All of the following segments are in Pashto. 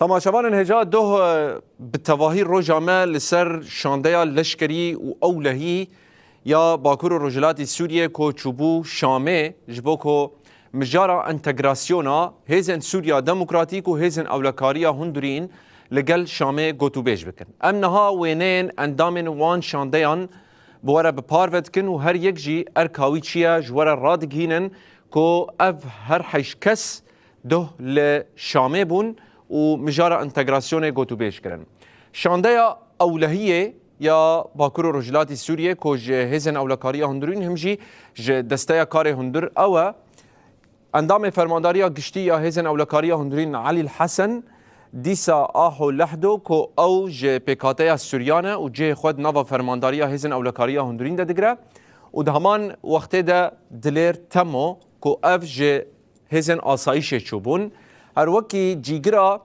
تماشاوان انهجا ده بالتواهی روجامه لسر شاندیا لشکری و اولهی یا باکور رجلاتی سوریه کو چوبو شامه جبو کو مجارا انتگراسیونا هیزن سوریا دموکراتیک و هیزن اولکاریا هندورین لگل شامه گوتو بیش بکن. امنها وینین اندامن وان شاندیان بواره بپاروت کن و هر یک جی ارکاوی چیه جواره رادگینن کو اف هر حیش کس ده لشامه بون و مجارا انتگراسیون گوتو بیش کرن. شاندیا اولهیه یا باکور رجلاتی سوریه کو هیزن اولکاریا هندورین همجی دسته کار هندور او اندام فرمانداریا گشتی یا هیزن اولکاریا هندورین علی الحسن دیسا آهو لحدو کو او پیکاتیا سوریانه و جه خود نوا فرمانداریا هیزن اولکاریا هندورین ده دگره و ده همان وقت ده دلیر تمو کو اف هیزن آسایش چوبون هر وکی جیگرا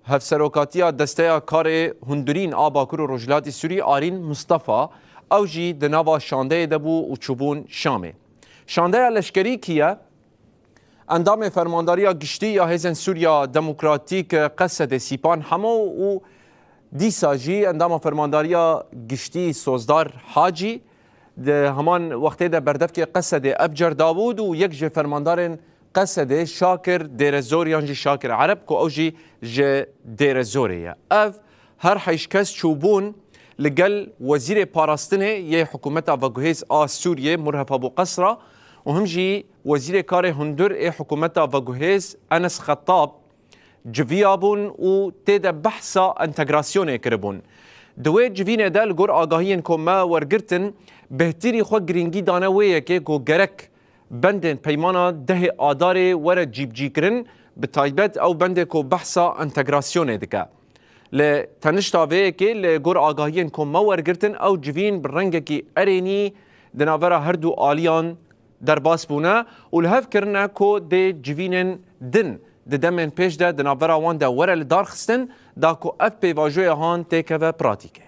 هفسروکاتیا دسته کار هندورین باکور و رجلاتی سوری آرین مصطفى او جی دناوا شانده دبو و چوبون شامه. شانده لشکری کیه اندام فرمانداریا گشتی یا هیزن سوریا دموکراتیک قصد سیپان همو و دیسا جی اندام فرمانداریا گشتی سوزدار حاجی ده همان وقتی ده بردف که قصد ابجر داوود و یک جه فرماندارن قصد شاکر دیر زوریان جی شاکر عرب کو او جی دیر زوریه اف هر حیش کس چوبون لگل وزیر پاراستنه یه حکومت وگوهیز سوریه مرهف ابو قصره و هم جی وزیر کار هندور حکومت وگوهیز انس خطاب جویابون و تیده بحثا انتگراسیونه کربون دوی جوینه ده لگور آگاهین که ما ورگرتن بهتری خود گرینگی دانه ویه که گو گرک بندن پیمانا ده آداره ور جیب جی کرن به تایبت او بنده که بحثا انتگراسیونه دکه لتنشتا ویه که لگور آگاهین که ما ورگرتن او جوین برنگه که ارینی دناورا هر دو آلیان در باس بونه و لحف کرنه که ده جوینن دن ده دمن پیش ده دناورا وان ده ورل دار خستن دا که اف پیواجوی هان تیکه و پراتیکه